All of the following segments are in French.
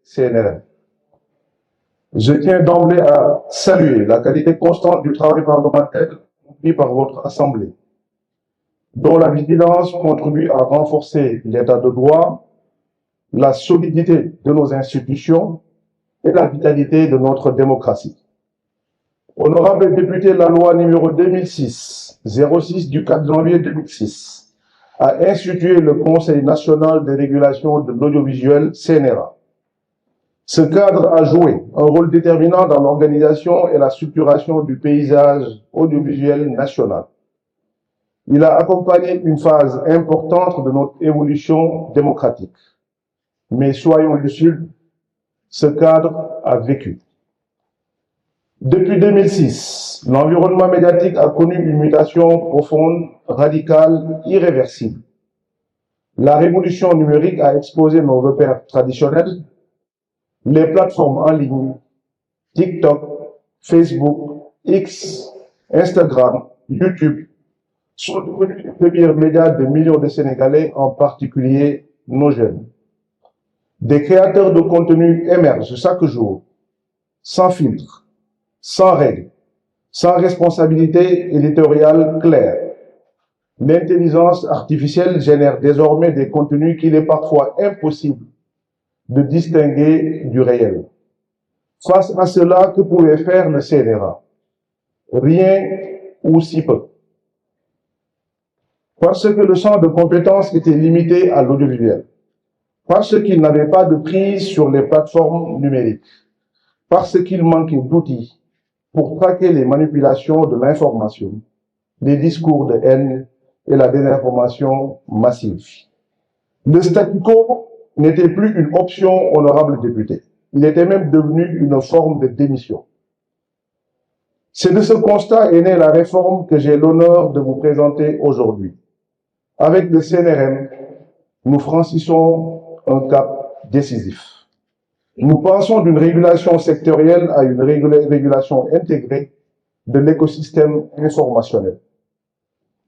CNRM. Je tiens d'emblée à saluer la qualité constante du travail parlementaire accompli par votre Assemblée, dont la vigilance contribue à renforcer l'état de droit, la solidité de nos institutions et la vitalité de notre démocratie. Honorable député, la loi numéro 2006-06 du 4 janvier 2006 a institué le Conseil national de régulation de l'audiovisuel, CNRA. Ce cadre a joué un rôle déterminant dans l'organisation et la structuration du paysage audiovisuel national. Il a accompagné une phase importante de notre évolution démocratique. Mais soyons lucides, ce cadre a vécu. Depuis 2006, l'environnement médiatique a connu une mutation profonde, radicale, irréversible. La révolution numérique a exposé nos repères traditionnels. Les plateformes en ligne, TikTok, Facebook, X, Instagram, YouTube, sont devenus les premiers médias de millions de Sénégalais, en particulier nos jeunes. Des créateurs de contenu émergent chaque jour, sans filtre, sans règles, sans responsabilité éditoriale claire. L'intelligence artificielle génère désormais des contenus qu'il est parfois impossible de distinguer du réel. Face à cela, que pouvait faire le CNRA? Rien ou si peu. Parce que le champ de compétences était limité à l'audiovisuel. Parce qu'il n'avait pas de prise sur les plateformes numériques. Parce qu'il manquait d'outils pour traquer les manipulations de l'information, les discours de haine et la désinformation massive. Le statu quo n'était plus une option, honorable député. Il était même devenu une forme de démission. C'est de ce constat est née la réforme que j'ai l'honneur de vous présenter aujourd'hui. Avec le CNRM, nous franchissons un cap décisif. Nous passons d'une régulation sectorielle à une régulation intégrée de l'écosystème informationnel.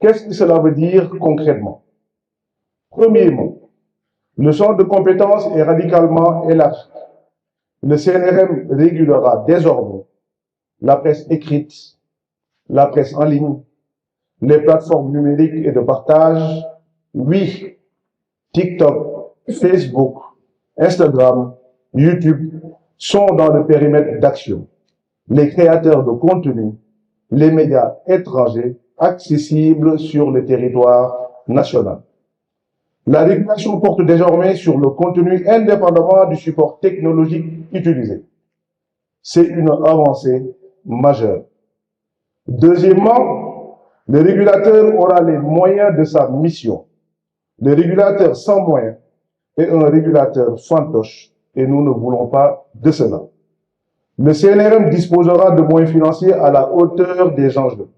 Qu'est-ce que cela veut dire concrètement? Premièrement, le champ de compétences est radicalement élargi. Le CNRM régulera désormais la presse écrite, la presse en ligne, les plateformes numériques et de partage. Oui, TikTok, Facebook, Instagram, YouTube sont dans le périmètre d'action. Les créateurs de contenu, les médias étrangers accessibles sur le territoire national. La régulation porte désormais sur le contenu indépendamment du support technologique utilisé. C'est une avancée majeure. Deuxièmement, le régulateur aura les moyens de sa mission. Le régulateur sans moyens est un régulateur fantoche et nous ne voulons pas de cela. Le CNRM disposera de moyens financiers à la hauteur des enjeux,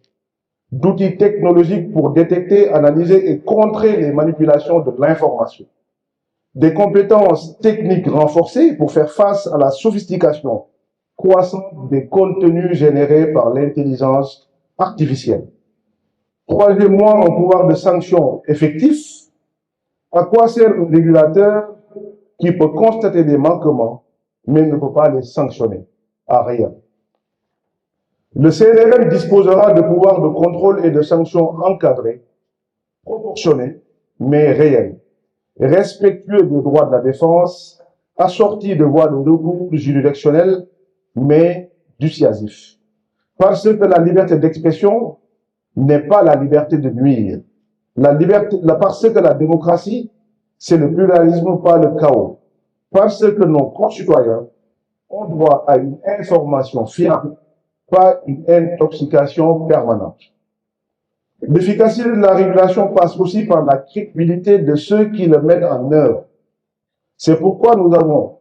d'outils technologiques pour détecter, analyser et contrer les manipulations de l'information, des compétences techniques renforcées pour faire face à la sophistication croissante des contenus générés par l'intelligence artificielle. Troisièmement, un pouvoir de sanction effectif. À quoi sert un régulateur qui peut constater des manquements, mais ne peut pas les sanctionner? À rien. Le CNRM disposera de pouvoirs de contrôle et de sanctions encadrés, proportionnés, mais réels, respectueux des droits de la défense, assortis de voies de recours juridictionnelles, mais dissuasifs. Parce que la liberté d'expression n'est pas la liberté de nuire. Parce que la démocratie, c'est le pluralisme, pas le chaos. Parce que nos concitoyens ont droit à une information fiable, pas une intoxication permanente. L'efficacité de la régulation passe aussi par la crédibilité de ceux qui le mettent en œuvre. C'est pourquoi nous avons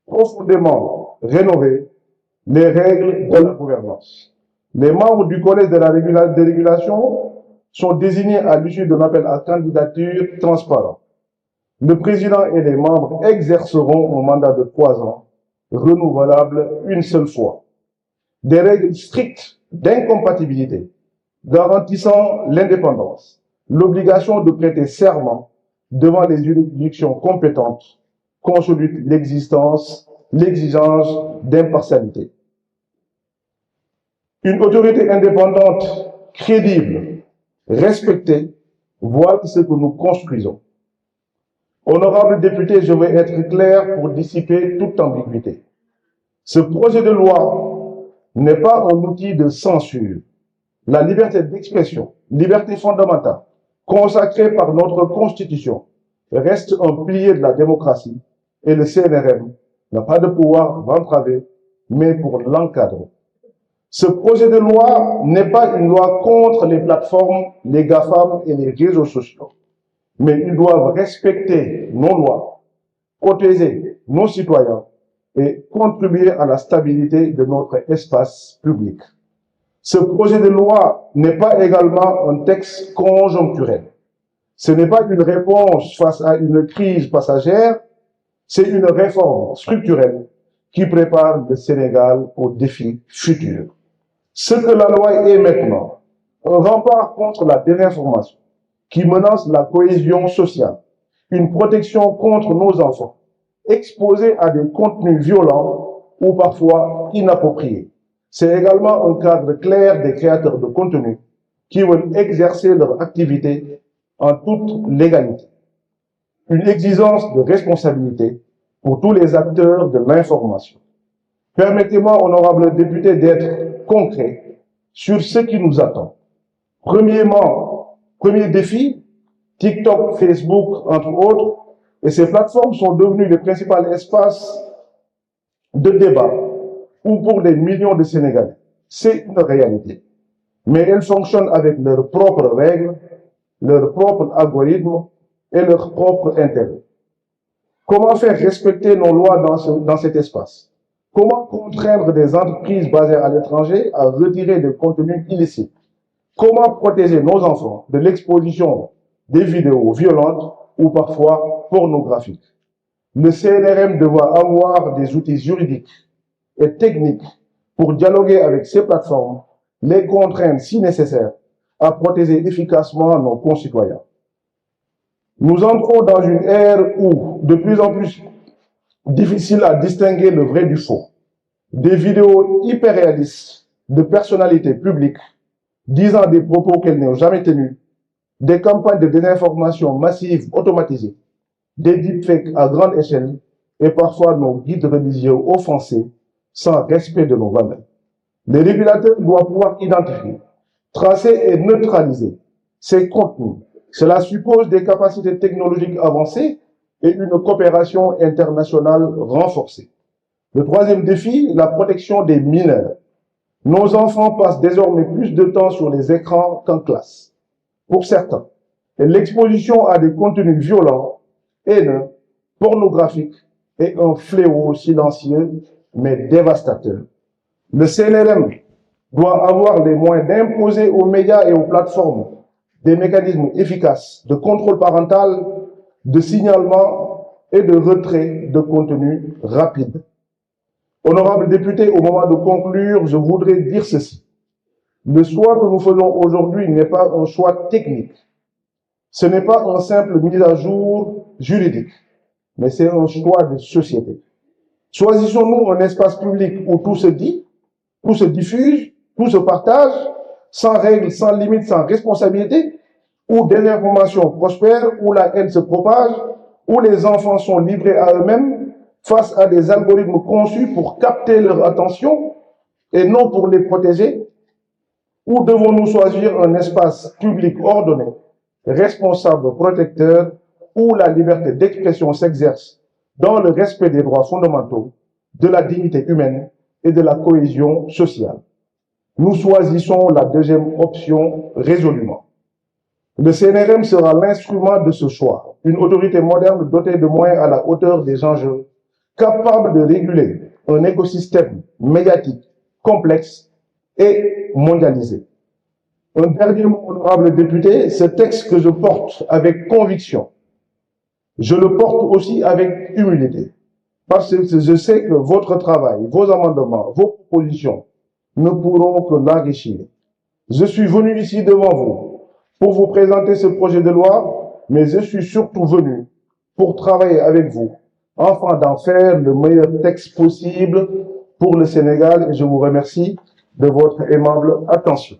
profondément rénové les règles de la gouvernance. Les membres du collège de la régulation sont désignés à l'issue d'un appel à candidature transparent. Le président et les membres exerceront un mandat de 3 ans, renouvelable une seule fois. Des règles strictes d'incompatibilité garantissant l'indépendance, l'obligation de prêter serment devant les juridictions compétentes consolide l'existence l'exigence d'impartialité. Une autorité indépendante, crédible, respectée, voilà ce que nous construisons. Honorables députés, je vais être clair pour dissiper toute ambiguïté. Ce projet de loi n'est pas un outil de censure. La liberté d'expression, liberté fondamentale, consacrée par notre Constitution, reste un pilier de la démocratie et le CNRM n'a pas de pouvoir l'entraver, mais pour l'encadrer. Ce projet de loi n'est pas une loi contre les plateformes, les GAFAM et les réseaux sociaux, mais ils doivent respecter nos lois, protéger nos citoyens et contribuer à la stabilité de notre espace public. Ce projet de loi n'est pas également un texte conjoncturel. Ce n'est pas une réponse face à une crise passagère, c'est une réforme structurelle qui prépare le Sénégal aux défis futurs. Ce que la loi est maintenant, un rempart contre la désinformation qui menace la cohésion sociale, une protection contre nos enfants, exposés à des contenus violents ou parfois inappropriés. C'est également un cadre clair des créateurs de contenu qui veulent exercer leur activité en toute légalité. Une exigence de responsabilité pour tous les acteurs de l'information. Permettez-moi, honorables députés, d'être concret sur ce qui nous attend. Premièrement, premier défi, TikTok, Facebook, entre autres, et ces plateformes sont devenues les principaux espaces de débat ou pour des millions de Sénégalais. C'est une réalité. Mais elles fonctionnent avec leurs propres règles, leurs propres algorithmes et leurs propres intérêts. Comment faire respecter nos lois dans cet espace? Comment contraindre des entreprises basées à l'étranger à retirer des contenus illicites? Comment protéger nos enfants de l'exposition des vidéos violentes ou parfois pornographiques? Le CNRM devra avoir des outils juridiques et techniques pour dialoguer avec ces plateformes, les contraindre si nécessaire à protéger efficacement nos concitoyens. Nous entrons dans une ère où, de plus en plus difficile à distinguer le vrai du faux, des vidéos hyper réalistes de personnalités publiques disant des propos qu'elles n'ont jamais tenus, des campagnes de désinformation massives automatisées, des deepfakes à grande échelle et parfois nos guides religieux offensés sans respect de nos valeurs. Les régulateurs doivent pouvoir identifier, tracer et neutraliser ces contenus. Cela suppose des capacités technologiques avancées et une coopération internationale renforcée. Le troisième défi, la protection des mineurs. Nos enfants passent désormais plus de temps sur les écrans qu'en classe. Pour certains, l'exposition à des contenus violents, haineux, pornographiques est un fléau silencieux mais dévastateur. Le CNRM doit avoir les moyens d'imposer aux médias et aux plateformes des mécanismes efficaces de contrôle parental, de signalement et de retrait de contenu rapide. Honorables députés, au moment de conclure, je voudrais dire ceci. Le choix que nous faisons aujourd'hui n'est pas un choix technique. Ce n'est pas un simple mise à jour juridique, mais c'est un choix de société. Choisissons-nous un espace public où tout se dit, tout se diffuse, tout se partage, sans règles, sans limites, sans responsabilité, où des informations prospèrent, où la haine se propage, où les enfants sont livrés à eux-mêmes face à des algorithmes conçus pour capter leur attention et non pour les protéger? Ou devons-nous choisir un espace public ordonné, responsable, protecteur, où la liberté d'expression s'exerce dans le respect des droits fondamentaux, de la dignité humaine et de la cohésion sociale? Nous choisissons la deuxième option résolument. Le CNRM sera l'instrument de ce choix, une autorité moderne dotée de moyens à la hauteur des enjeux, capable de réguler un écosystème médiatique complexe et mondialisé. Un dernier mot, honorable député, ce texte que je porte avec conviction, je le porte aussi avec humilité, parce que je sais que votre travail, vos amendements, vos propositions ne pourront que l'enrichir. Je suis venu ici devant vous pour vous présenter ce projet de loi, mais je suis surtout venu pour travailler avec vous afin d'en faire le meilleur texte possible pour le Sénégal et je vous remercie de votre aimable attention.